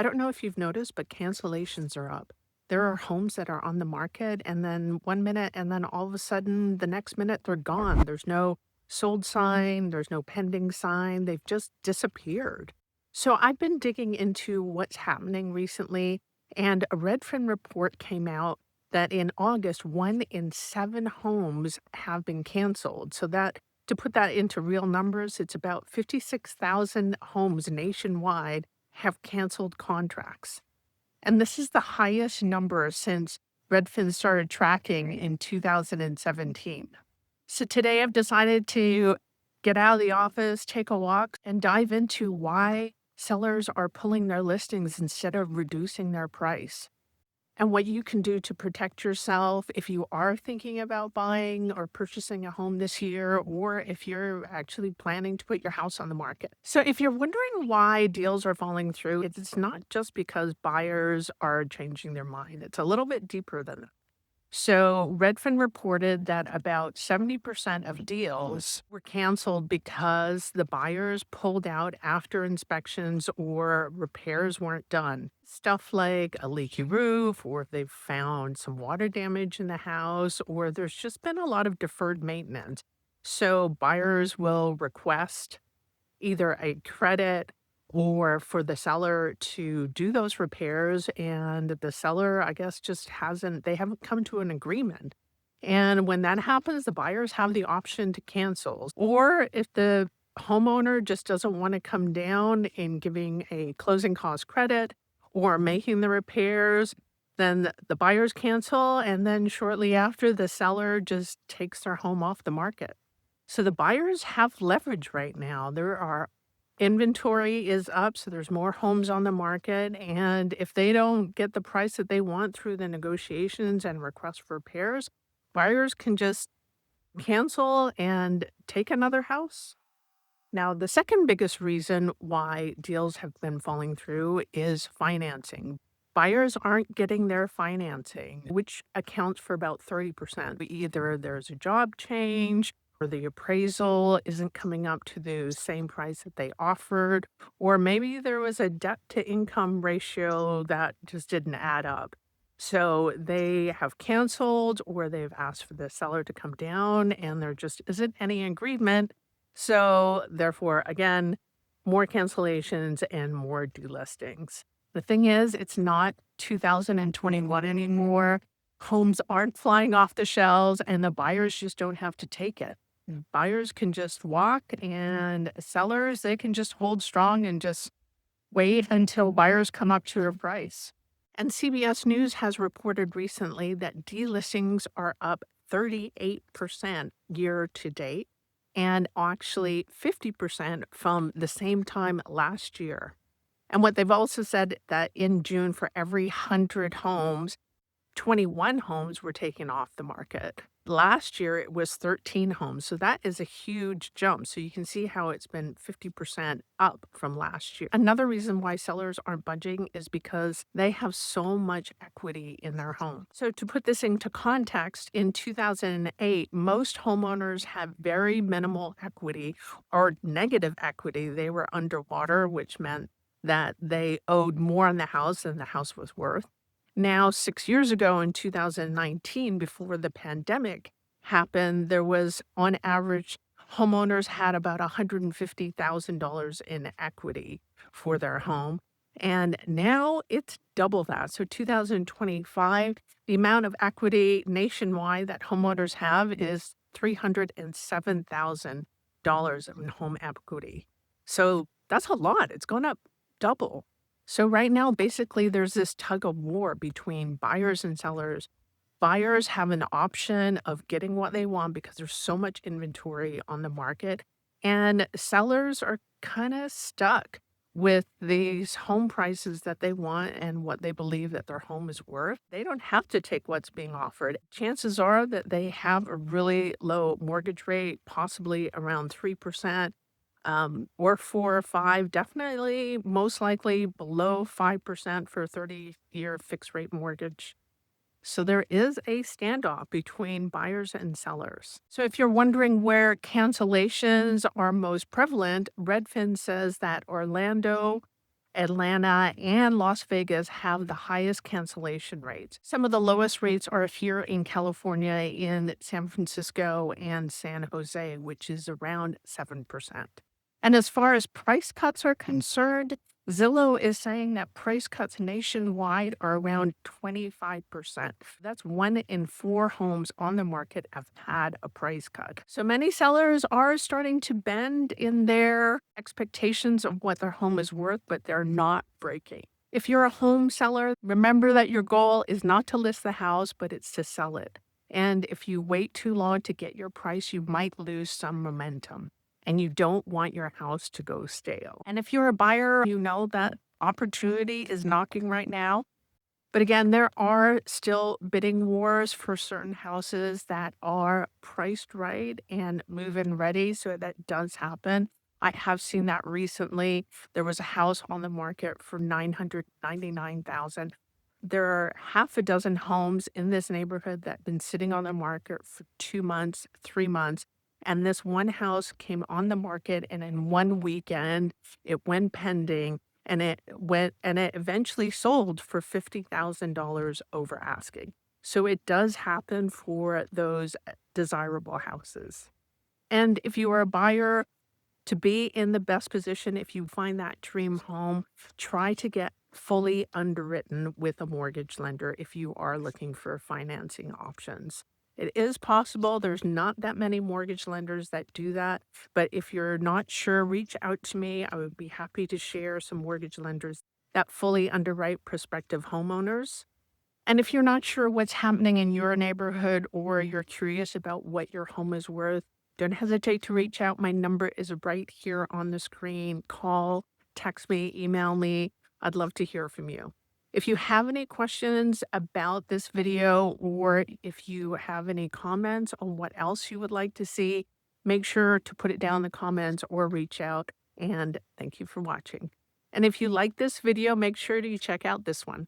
I don't know if you've noticed, but cancellations are up. There are homes that are on the market and then 1 minute, and then all of a sudden, the next minute, they're gone. There's no sold sign, there's no pending sign. They've just disappeared. So I've been digging into what's happening recently, and a Redfin report came out that in August, 1 in 7 homes have been canceled. So that to put that into real numbers, it's about 56,000 homes nationwide have canceled contracts. And this is the highest number since Redfin started tracking in 2017. So today I've decided to get out of the office, take a walk, and dive into why sellers are pulling their listings instead of reducing their price, and what you can do to protect yourself if you are thinking about buying or purchasing a home this year, or if you're actually planning to put your house on the market. So, if you're wondering why deals are falling through, it's not just because buyers are changing their mind, it's a little bit deeper than that. So, Redfin reported that about 70% of deals were canceled because the buyers pulled out after inspections or repairs weren't done. Stuff like a leaky roof, or if they've found some water damage in the house, or there's just been a lot of deferred maintenance. So, buyers will request either a credit or for the seller to do those repairs, and the seller, I guess, just hasn't they haven't come to an agreement. And when that happens, the buyers have the option to cancel. Or if the homeowner just doesn't want to come down in giving a closing cost credit or making the repairs, then the buyers cancel, and then shortly after, the seller just takes their home off the market. So the buyers have leverage right now. There are inventory is up, so there's more homes on the market, and if they don't get the price that they want through the negotiations and request for repairs, buyers can just cancel and take another house. Now, the second biggest reason why deals have been falling through is financing. Buyers aren't getting their financing, which accounts for about 30%. Either there's a job change, or the appraisal isn't coming up to the same price that they offered, or maybe there was a debt to income ratio that just didn't add up. So they have canceled, or they've asked for the seller to come down, and there just isn't any agreement, so, therefore, again, more cancellations and more delistings. The thing is, it's not 2021 anymore. Homes aren't flying off the shelves, and the buyers just don't have to take it. Buyers can just walk, and sellers, they can just hold strong and just wait until buyers come up to a price. And CBS News has reported recently that delistings are up 38% year to date, and actually 50% from the same time last year. And what they've also said that in June, for every 100 homes, 21 homes were taken off the market. Last year, it was 13 homes. So that is a huge jump. So you can see how it's been 50% up from last year. Another reason why sellers aren't budging is because they have so much equity in their home. So to put this into context, in 2008, most homeowners had very minimal equity or negative equity. They were underwater, which meant that they owed more on the house than the house was worth. Now, 6 years ago in 2019, before the pandemic happened, there was on average, homeowners had about $150,000 in equity for their home. And now it's double that. So 2025, the amount of equity nationwide that homeowners have is $307,000 in home equity. So that's a lot. It's gone up double. So right now, basically, there's this tug of war between buyers and sellers. Buyers have an option of getting what they want because there's so much inventory on the market, and sellers are kind of stuck with these home prices that they want and what they believe that their home is worth. They don't have to take what's being offered. Chances are that they have a really low mortgage rate, possibly around 3%, or 4 or 5, definitely most likely below 5% for a 30-year fixed rate mortgage. So there is a standoff between buyers and sellers. So if you're wondering where cancellations are most prevalent, Redfin says that Orlando, Atlanta and Las Vegas have the highest cancellation rates. Some of the lowest rates are here in California, in San Francisco and San Jose, which is around 7%. And as far as price cuts are concerned, Zillow is saying that price cuts nationwide are around 25%. That's 1 in 4 homes on the market have had a price cut. So many sellers are starting to bend in their expectations of what their home is worth, but they're not breaking. If you're a home seller, remember that your goal is not to list the house, but it's to sell it. And if you wait too long to get your price, you might lose some momentum, and you don't want your house to go stale. And if you're a buyer, you know that opportunity is knocking right now. But again, there are still bidding wars for certain houses that are priced right and move-in ready. So that does happen. I have seen that recently. There was a house on the market for $999,000. There are half a dozen homes in this neighborhood that have been sitting on the market for 2 months, 3 months. And this one house came on the market, and in one weekend, it went pending, and it eventually sold for $50,000 over asking. So it does happen for those desirable houses. And if you are a buyer, to be in the best position, if you find that dream home, try to get fully underwritten with a mortgage lender if you are looking for financing options. It is possible. There's not that many mortgage lenders that do that. But if you're not sure, reach out to me. I would be happy to share some mortgage lenders that fully underwrite prospective homeowners. And if you're not sure what's happening in your neighborhood, or you're curious about what your home is worth, don't hesitate to reach out. My number is right here on the screen. Call, text me, email me. I'd love to hear from you. If you have any questions about this video, or if you have any comments on what else you would like to see, make sure to put it down in the comments or reach out. And thank you for watching. And if you like this video, make sure to check out this one.